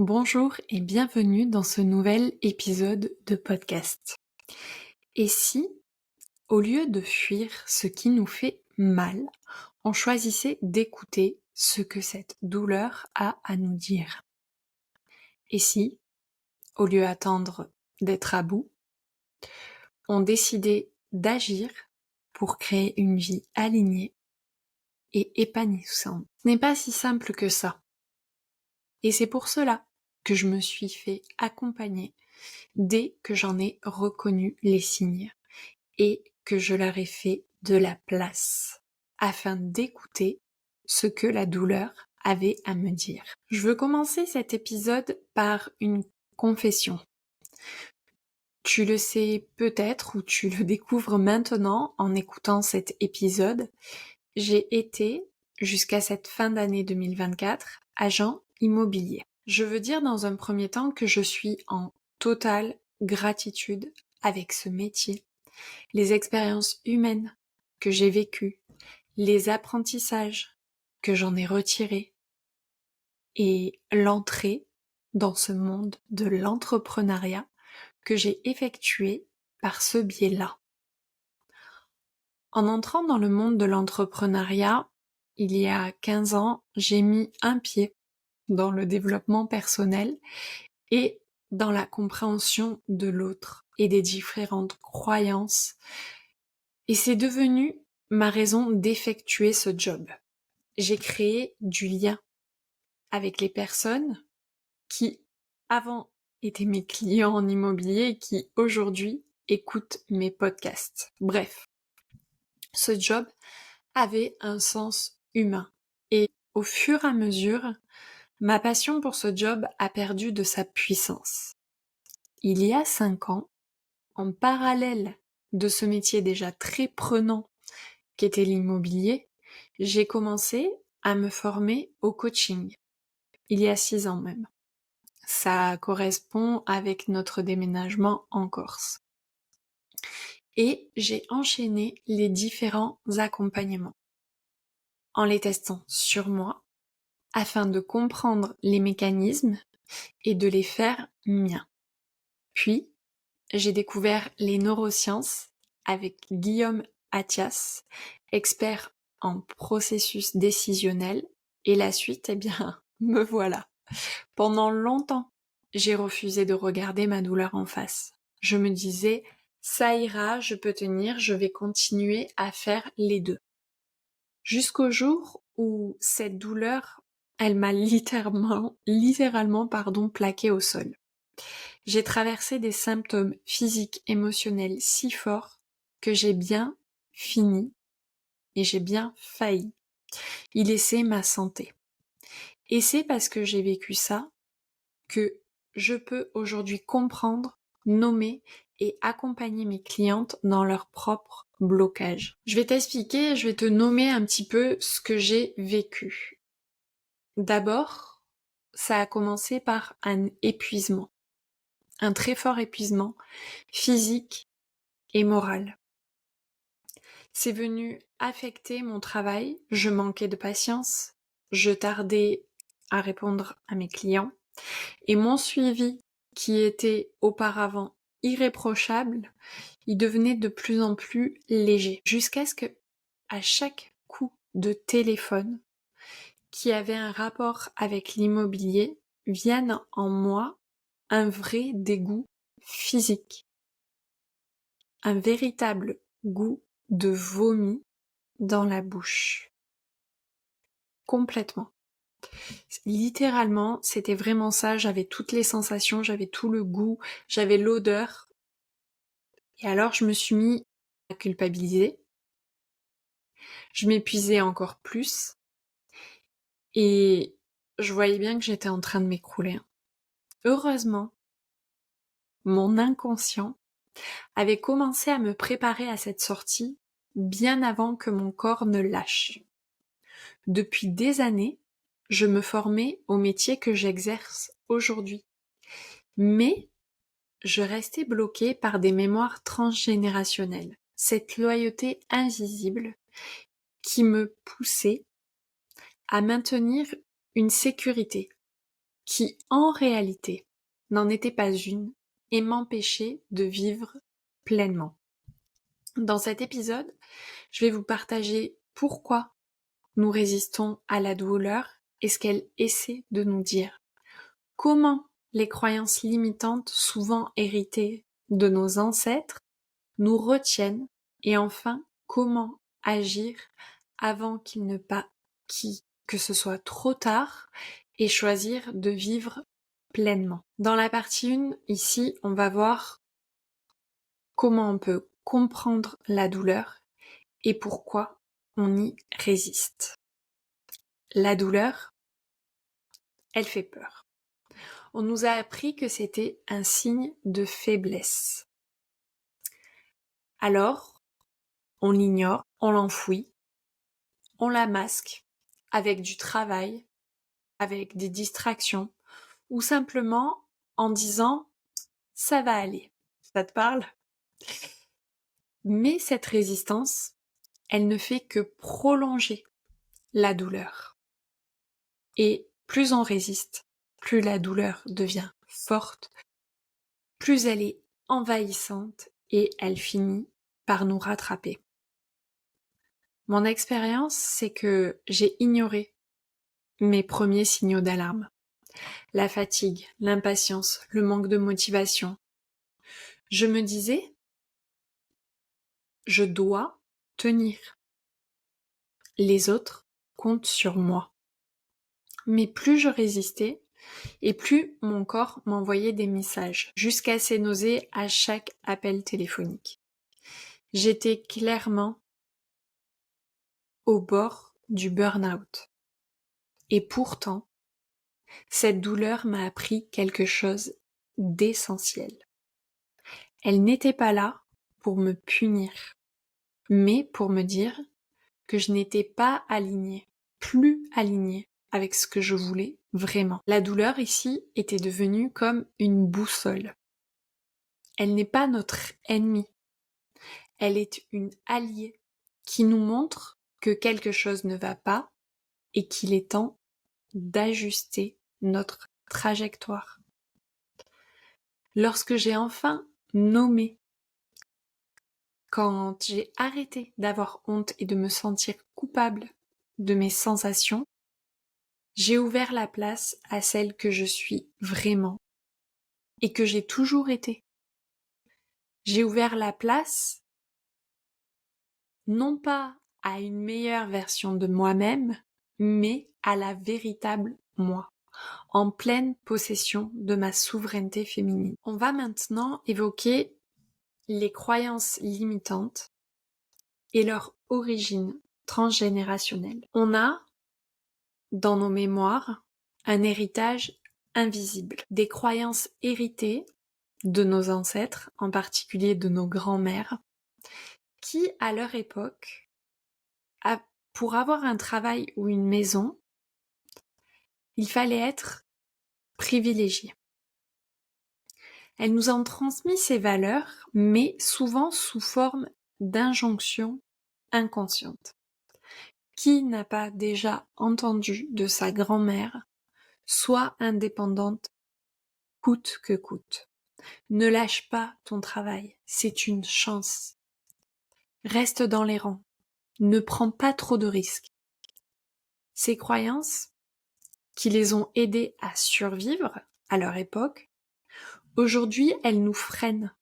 Bonjour et bienvenue dans ce nouvel épisode de podcast. Et si, au lieu de fuir ce qui nous fait mal, on choisissait d'écouter ce que cette douleur a à nous dire? Et si, au lieu d'attendre d'être à bout, on décidait d'agir pour créer une vie alignée et épanouissante? Ce n'est pas si simple que ça. Et c'est pour cela que je me suis fait accompagner dès que j'en ai reconnu les signes et que je leur ai fait de la place afin d'écouter ce que la douleur avait à me dire. Je veux commencer cet épisode par une confession. Tu le sais peut-être ou tu le découvres maintenant en écoutant cet épisode. J'ai été, jusqu'à cette fin d'année 2024, agent immobilier. Je veux dire dans un premier temps que je suis en totale gratitude avec ce métier, les expériences humaines que j'ai vécues, les apprentissages que j'en ai retirés et l'entrée dans ce monde de l'entrepreneuriat que j'ai effectué par ce biais-là. En entrant dans le monde de l'entrepreneuriat, il y a 15 ans, j'ai mis un pied dans le développement personnel et dans la compréhension de l'autre et des différentes croyances. Et c'est devenu ma raison d'effectuer ce job. J'ai créé du lien avec les personnes qui, avant, étaient mes clients en immobilier et qui, aujourd'hui, écoutent mes podcasts. Bref, ce job avait un sens humain. Et au fur et à mesure, ma passion pour ce job a perdu de sa puissance. Il y a 5 ans, en parallèle de ce métier déjà très prenant qu'était l'immobilier, j'ai commencé à me former au coaching. Il y a 6 ans même. Ça correspond avec notre déménagement en Corse. Et j'ai enchaîné les différents accompagnements en les testant sur moi afin de comprendre les mécanismes et de les faire miens. Puis, j'ai découvert les neurosciences avec Guillaume Attias, expert en processus décisionnel, et la suite, eh bien, me voilà. Pendant longtemps, j'ai refusé de regarder ma douleur en face. Je me disais, ça ira, je peux tenir, je vais continuer à faire les deux. Jusqu'au jour où cette douleur, elle m'a littéralement, plaqué au sol. J'ai traversé des symptômes physiques, émotionnels si forts que j'ai bien fini et j'ai bien failli y laisser ma santé. Et c'est parce que j'ai vécu ça que je peux aujourd'hui comprendre, nommer et accompagner mes clientes dans leur propre blocage. Je vais t'expliquer, je vais te nommer un petit peu ce que j'ai vécu. D'abord, ça a commencé par un épuisement, un très fort épuisement physique et moral. C'est venu affecter mon travail, je manquais de patience, je tardais à répondre à mes clients, et mon suivi, qui était auparavant irréprochable, il devenait de plus en plus léger, jusqu'à ce que, à chaque coup de téléphone qui avait un rapport avec l'immobilier, vienne en moi un vrai dégoût physique, un véritable goût de vomi dans la bouche. Complètement. Littéralement, c'était vraiment ça, j'avais toutes les sensations, j'avais tout le goût, j'avais l'odeur. Et alors je me suis mis à culpabiliser. Je m'épuisais encore plus. Et je voyais bien que j'étais en train de m'écrouler. Heureusement, mon inconscient avait commencé à me préparer à cette sortie bien avant que mon corps ne lâche. Depuis des années, je me formais au métier que j'exerce aujourd'hui. Mais je restais bloquée par des mémoires transgénérationnelles, cette loyauté invisible qui me poussait à maintenir une sécurité, qui en réalité n'en était pas une et m'empêchait de vivre pleinement. Dans cet épisode, je vais vous partager pourquoi nous résistons à la douleur et ce qu'elle essaie de nous dire. Comment les croyances limitantes, souvent héritées de nos ancêtres, nous retiennent et enfin comment agir avant que ce soit trop tard et choisir de vivre pleinement. Dans la partie 1, ici, on va voir comment on peut comprendre la douleur et pourquoi on y résiste. La douleur, elle fait peur. On nous a appris que c'était un signe de faiblesse. Alors, on l'ignore, on l'enfouit, on la masque avec du travail, avec des distractions, ou simplement en disant « ça va aller ». Ça te parle? Mais cette résistance, elle ne fait que prolonger la douleur. Et plus on résiste, plus la douleur devient forte, plus elle est envahissante et elle finit par nous rattraper. Mon expérience, c'est que j'ai ignoré mes premiers signaux d'alarme. La fatigue, l'impatience, le manque de motivation. Je me disais, je dois tenir. Les autres comptent sur moi. Mais plus je résistais, et plus mon corps m'envoyait des messages, jusqu'à ces nausées à chaque appel téléphonique. J'étais clairement au bord du burn-out. Et pourtant, cette douleur m'a appris quelque chose d'essentiel. Elle n'était pas là pour me punir, mais pour me dire que je n'étais pas alignée, plus alignée avec ce que je voulais vraiment. La douleur ici était devenue comme une boussole. Elle n'est pas notre ennemie. Elle est une alliée qui nous montre que quelque chose ne va pas et qu'il est temps d'ajuster notre trajectoire. Lorsque j'ai enfin nommé, quand j'ai arrêté d'avoir honte et de me sentir coupable de mes sensations, j'ai ouvert la place à celle que je suis vraiment et que j'ai toujours été. J'ai ouvert la place non pas à une meilleure version de moi-même, mais à la véritable moi, en pleine possession de ma souveraineté féminine. On va maintenant évoquer les croyances limitantes et leur origine transgénérationnelle. On a, dans nos mémoires, un héritage invisible, des croyances héritées de nos ancêtres, en particulier de nos grands-mères, qui, à leur époque, pour avoir un travail ou une maison, il fallait être privilégié. Elles nous ont transmis ces valeurs, mais souvent sous forme d'injonctions inconscientes. Qui n'a pas déjà entendu de sa grand-mère « Sois indépendante coûte que coûte. Ne lâche pas ton travail, c'est une chance. Reste dans les rangs. Ne prends pas trop de risques. » Ces croyances, qui les ont aidées à survivre à leur époque, aujourd'hui elles nous freinent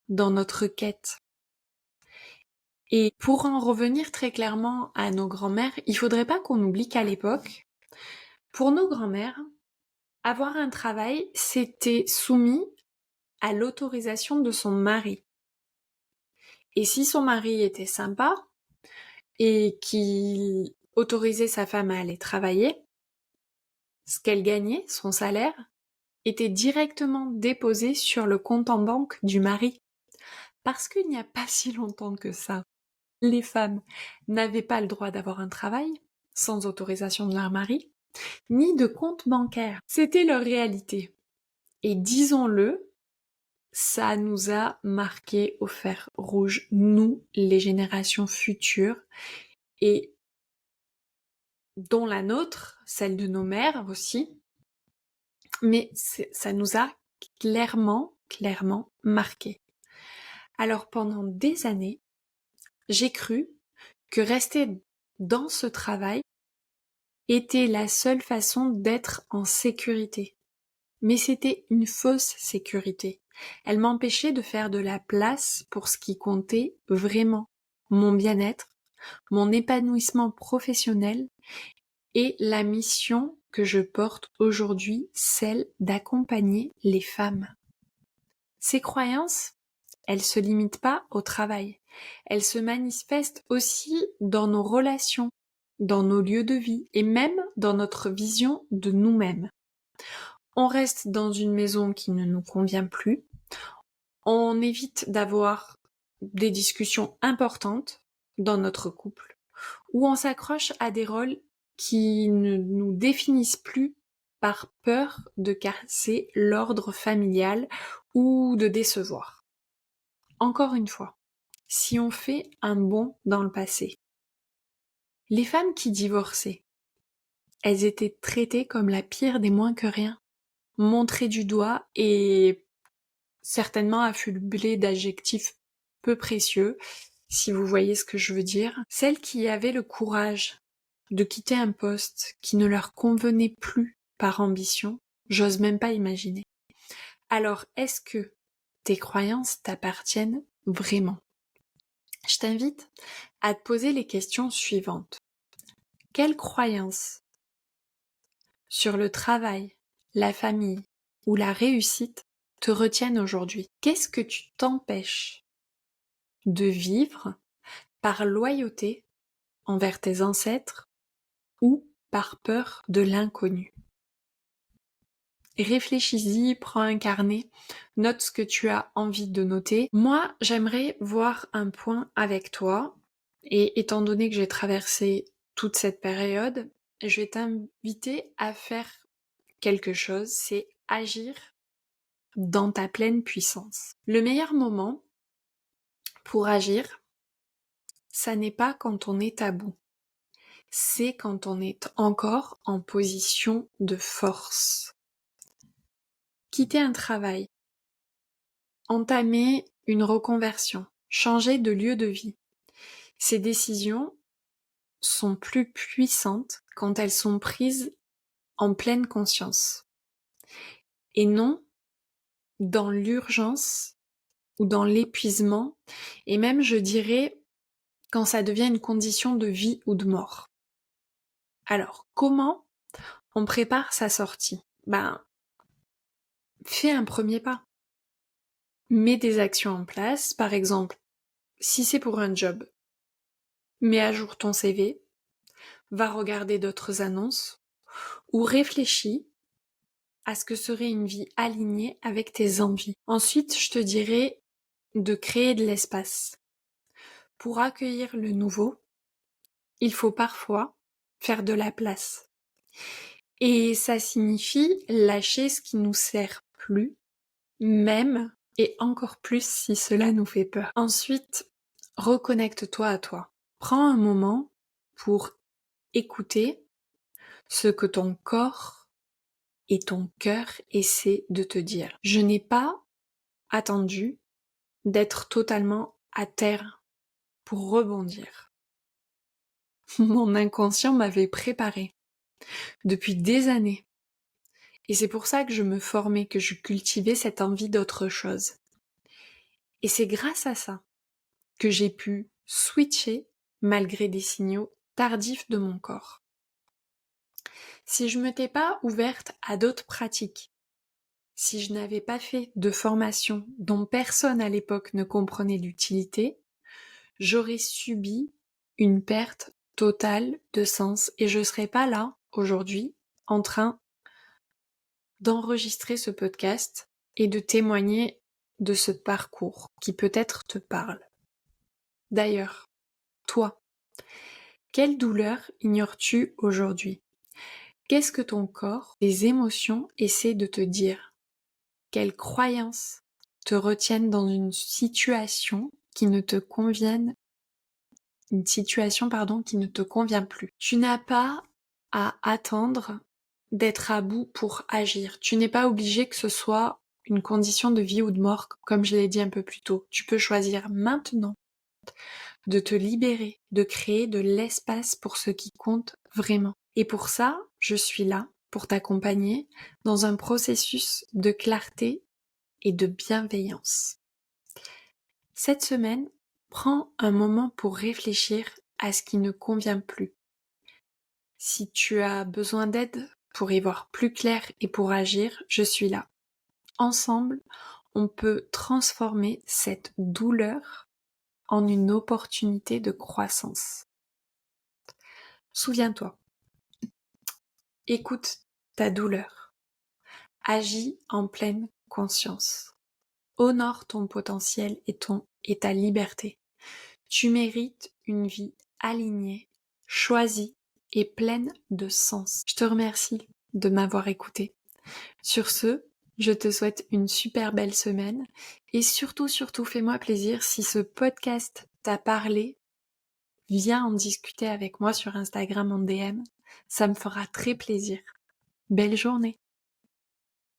dans notre quête. Et pour en revenir très clairement à nos grands-mères, il faudrait pas qu'on oublie qu'à l'époque, pour nos grands-mères, avoir un travail, c'était soumis à l'autorisation de son mari. Et si son mari était sympa et qu'il autorisait sa femme à aller travailler, ce qu'elle gagnait, son salaire, était directement déposé sur le compte en banque du mari. Parce qu'il n'y a pas si longtemps que ça, les femmes n'avaient pas le droit d'avoir un travail sans autorisation de leur mari, ni de compte bancaire. C'était leur réalité. Et disons-le, ça nous a marqué au fer rouge, nous, les générations futures, et dont la nôtre, celle de nos mères aussi, Mais ça nous a clairement marqué. Alors pendant des années, j'ai cru que rester dans ce travail était la seule façon d'être en sécurité. Mais c'était une fausse sécurité. Elle m'empêchait de faire de la place pour ce qui comptait vraiment, mon bien-être, mon épanouissement professionnel et la mission que je porte aujourd'hui, celle d'accompagner les femmes. Ces croyances, elles se limitent pas au travail. Elles se manifestent aussi dans nos relations, dans nos lieux de vie et même dans notre vision de nous-mêmes. On reste dans une maison qui ne nous convient plus. On évite d'avoir des discussions importantes dans notre couple, ou on s'accroche à des rôles qui ne nous définissent plus par peur de casser l'ordre familial ou de décevoir. Encore une fois, si on fait un bond dans le passé, les femmes qui divorçaient, elles étaient traitées comme la pire des moins que rien, montrées du doigt et certainement affublées d'adjectifs peu précieux, si vous voyez ce que je veux dire. Celles qui avaient le courage de quitter un poste qui ne leur convenait plus par ambition, j'ose même pas imaginer. Alors, est-ce que tes croyances t'appartiennent vraiment? Je t'invite à te poser les questions suivantes. Quelles croyances sur le travail, la famille ou la réussite te retiennent aujourd'hui? Qu'est-ce que tu t'empêches de vivre par loyauté envers tes ancêtres ou par peur de l'inconnu? Réfléchis-y, prends un carnet, note ce que tu as envie de noter. Moi, j'aimerais voir un point avec toi, et étant donné que j'ai traversé toute cette période, je vais t'inviter à faire quelque chose, c'est agir dans ta pleine puissance. Le meilleur moment pour agir, ça n'est pas quand on est à bout, c'est quand on est encore en position de force. Quitter un travail, entamer une reconversion, changer de lieu de vie. Ces décisions sont plus puissantes quand elles sont prises en pleine conscience. Et non dans l'urgence ou dans l'épuisement, et même je dirais quand ça devient une condition de vie ou de mort. Alors, comment on prépare sa sortie? Fais un premier pas. Mets des actions en place, par exemple, si c'est pour un job, mets à jour ton CV, va regarder d'autres annonces, ou réfléchis à ce que serait une vie alignée avec tes envies. Ensuite, je te dirais de créer de l'espace. Pour accueillir le nouveau, il faut parfois faire de la place. Et ça signifie lâcher ce qui nous sert plus, même et encore plus si cela nous fait peur. Ensuite, reconnecte-toi à toi. Prends un moment pour écouter ce que ton corps et ton cœur essaient de te dire. Je n'ai pas attendu d'être totalement à terre pour rebondir. Mon inconscient m'avait préparé depuis des années. Et c'est pour ça que je me formais, que je cultivais cette envie d'autre chose. Et c'est grâce à ça que j'ai pu switcher malgré des signaux tardifs de mon corps. Si je m'étais pas ouverte à d'autres pratiques, si je n'avais pas fait de formation dont personne à l'époque ne comprenait l'utilité, j'aurais subi une perte totale de sens et je serais pas là aujourd'hui en train d'enregistrer ce podcast et de témoigner de ce parcours qui peut-être te parle. D'ailleurs, toi, quelle douleur ignores-tu aujourd'hui? Qu'est-ce que ton corps, tes émotions essaient de te dire? Quelles croyances te retiennent dans une situation qui ne te convienne, qui ne te convient plus? Tu n'as pas à attendre d'être à bout pour agir. Tu n'es pas obligé que ce soit une condition de vie ou de mort, comme je l'ai dit un peu plus tôt. Tu peux choisir maintenant de te libérer, de créer de l'espace pour ce qui compte vraiment. Et pour ça, je suis là pour t'accompagner dans un processus de clarté et de bienveillance. Cette semaine, prends un moment pour réfléchir à ce qui ne convient plus. Si tu as besoin d'aide pour y voir plus clair et pour agir, je suis là. Ensemble, on peut transformer cette douleur en une opportunité de croissance. Souviens-toi, écoute ta douleur, agis en pleine conscience, honore ton potentiel et ta liberté. Tu mérites une vie alignée, choisie et pleine de sens. Je te remercie de m'avoir écouté. Sur ce, je te souhaite une super belle semaine et surtout, fais-moi plaisir si ce podcast t'a parlé. Viens en discuter avec moi sur Instagram en DM, ça me fera très plaisir. Belle journée!